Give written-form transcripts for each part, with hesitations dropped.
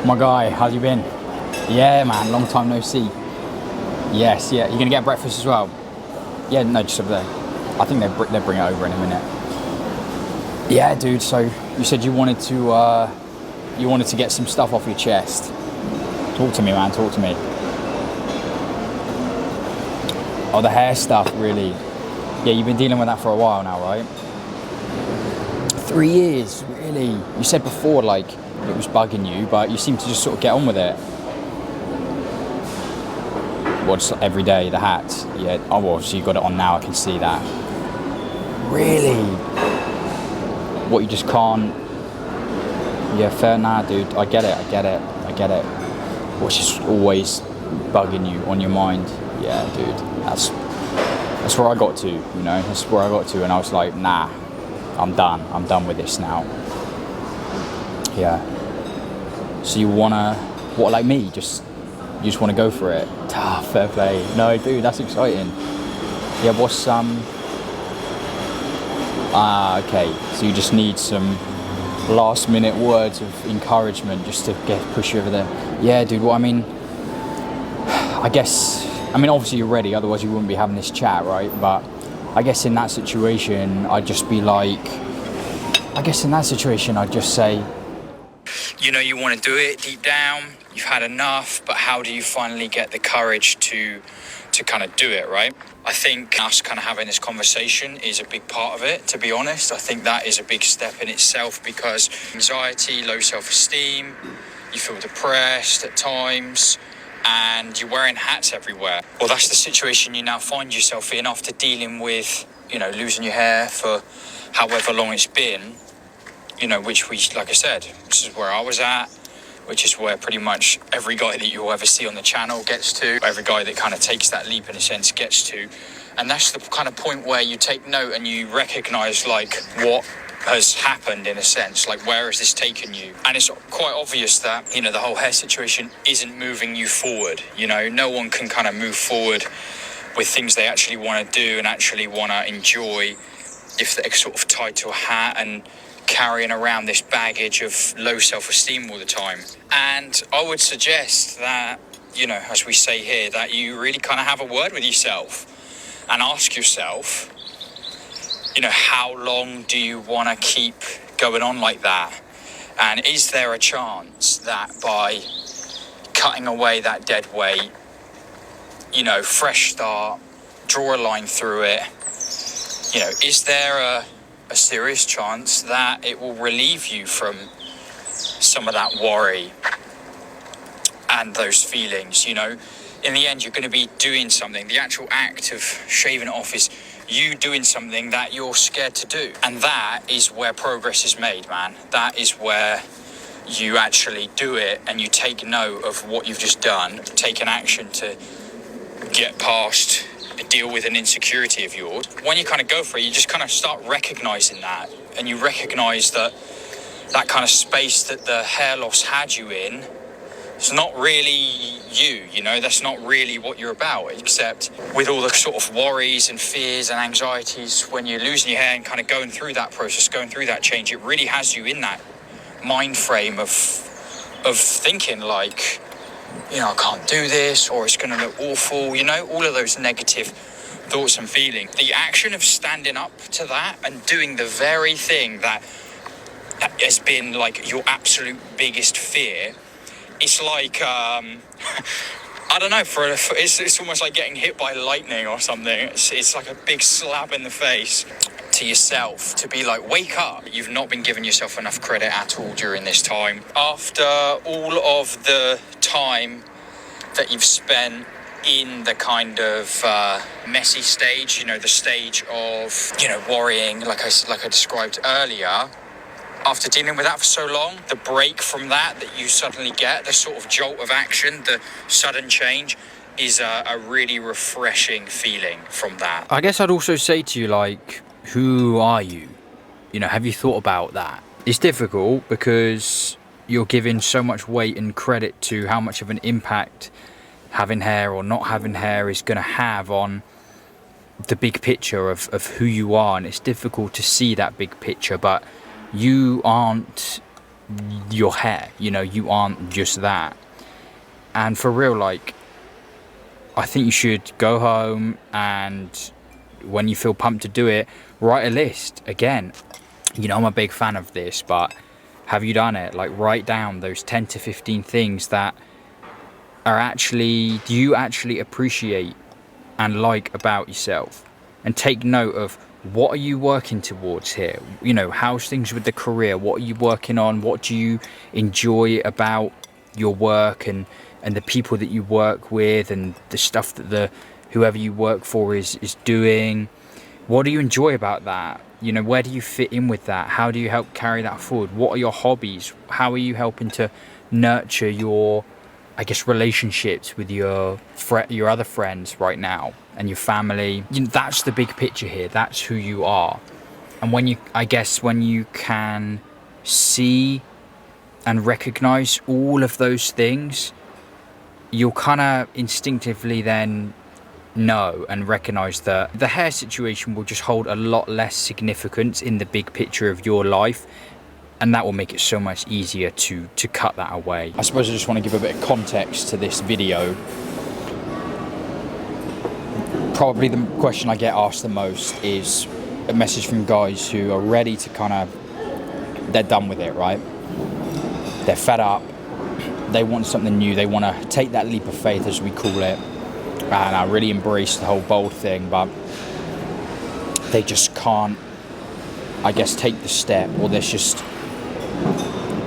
My guy, how's you been? Yeah, man, long time no see. Yes, yeah. You gonna get breakfast as well? Yeah, no, just over there. I think they'll bring it over in a minute. Yeah, dude. So you said you wanted to get some stuff off your chest. Talk to me, man. Talk to me. Oh, the hair stuff, really. Yeah, you've been dealing with that for a while now, right? 3 years, really. You said before, like, it was bugging you, but you seem to just sort of get on with it. Well, just every day, the hat. Yeah. Oh, well, so you got it on now. I can see that. Really? What, you just can't? Yeah, fair. Nah, dude. I get it. What's just always bugging you on your mind? Yeah, dude. That's where I got to. You know, that's where I got to, and I was like, nah, I'm done. I'm done with this now. Yeah. So you wanna, what, like me? You just wanna go for it? Ah, fair play. No, dude, that's exciting. Yeah, what's okay. So you just need some last minute words of encouragement just to push you over there. Yeah, dude. Well, I mean, obviously you're ready. Otherwise, you wouldn't be having this chat, right? But I guess in that situation, I'd just say, you know, you want to do it deep down, you've had enough, but how do you finally get the courage to kind of do it, right? I think us kind of having this conversation is a big part of it, to be honest. I think that is a big step in itself, because anxiety, low self-esteem, you feel depressed at times, and you're wearing hats everywhere. Well, that's the situation you now find yourself in after dealing with, you know, losing your hair for however long it's been. You know, which like I said, this is where I was at, which is where pretty much every guy that you'll ever see on the channel gets to, every guy that kind of takes that leap in a sense gets to. And that's the kind of point where you take note and you recognize, like, what has happened in a sense, like, where has this taken you? And it's quite obvious that, you know, the whole hair situation isn't moving you forward. You know, no one can kind of move forward with things they actually want to do and actually want to enjoy if they're sort of tied to a hat and carrying around this baggage of low self-esteem all the time. And I would suggest that, you know, as we say here, that you really kind of have a word with yourself and ask yourself, you know, how long do you want to keep going on like that? And is there a chance that by cutting away that dead weight, you know, fresh start, draw a line through it, you know, is there a serious chance that it will relieve you from some of that worry and those feelings? You know, in the end, you're going to be doing something. The actual act of shaving it off is you doing something that you're scared to do. And that is where progress is made, man. That is where you actually do it and you take note of what you've just done, take an action to get past, deal with an insecurity of yours. When you kind of go for it, you just kind of start recognizing that, and you recognize that kind of space that the hair loss had you in, it's not really you know, that's not really what you're about, except with all the sort of worries and fears and anxieties when you're losing your hair and kind of going through that process, going through that change, it really has you in that mind frame of thinking like, you know, I can't do this, or it's going to look awful, you know, all of those negative thoughts and feelings. The action of standing up to that and doing the very thing that has been like your absolute biggest fear, it's like, I don't know, it's almost like getting hit by lightning or something. It's like a big slap in the face to yourself, to be like, wake up. You've not been giving yourself enough credit at all during this time. After all of the time that you've spent in the kind of messy stage, you know, the stage of, you know, worrying, like I described earlier, after dealing with that for so long, the break from that you suddenly get, the sort of jolt of action, the sudden change, is a really refreshing feeling from that. I guess I'd also say to you, like, who are you? You know, have you thought about that? It's difficult because you're giving so much weight and credit to how much of an impact having hair or not having hair is going to have on the big picture of who you are, and it's difficult to see that big picture, but you aren't your hair. You know, you aren't just that. And for real, like, I think you should go home and when you feel pumped to do it, write a list. Again, you know, I'm a big fan of this, but have you done it? Like, write down those 10 to 15 things that are actually, do you actually appreciate and like about yourself? And take note of, what are you working towards here? You know, how's things with the career? What are you working on? What do you enjoy about your work and the people that you work with and the stuff that whoever you work for is doing? What do you enjoy about that? You know, where do you fit in with that? How do you help carry that forward? What are your hobbies? How are you helping to nurture your, I guess, relationships with your other friends right now and your family? You know, that's the big picture here. That's who you are. And when you can see and recognize all of those things, you'll kind of instinctively then know and recognize that the hair situation will just hold a lot less significance in the big picture of your life, and that will make it so much easier to cut that away. I suppose I just want to give a bit of context to this video. Probably the question I get asked the most is a message from guys who are ready to they're done with it, right? They're fed up, they want something new, they want to take that leap of faith, as we call it. And I really embrace the whole bold thing, but they just can't, I guess, take the step, or there's just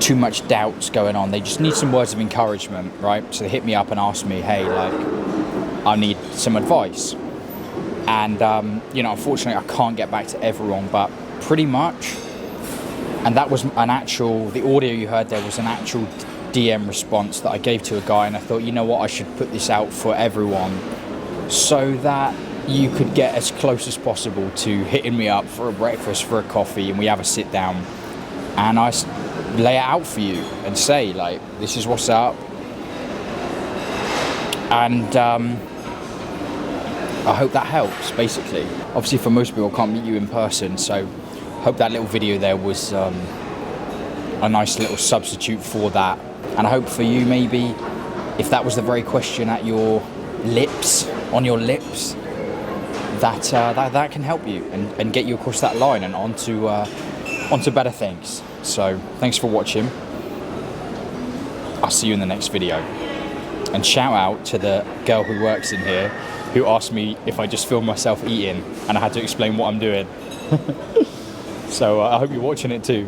too much doubts going on. They just need some words of encouragement, right? So they hit me up and ask me, hey, like, I need some advice. And, you know, unfortunately, I can't get back to everyone, but pretty much, and that was the audio you heard there was an actual DM response that I gave to a guy, and I thought, you know what, I should put this out for everyone so that you could get as close as possible to hitting me up for a breakfast, for a coffee, and we have a sit down and I lay it out for you and say, like, this is what's up. And I hope that helps, basically. Obviously, for most people, I can't meet you in person, so hope that little video there was a nice little substitute for that. And I hope for you, maybe, if that was the very question on your lips, that can help you and get you across that line and onto better things. So thanks for watching. I'll see you in the next video. And shout out to the girl who works in here who asked me if I just filmed myself eating and I had to explain what I'm doing. So I hope you're watching it too.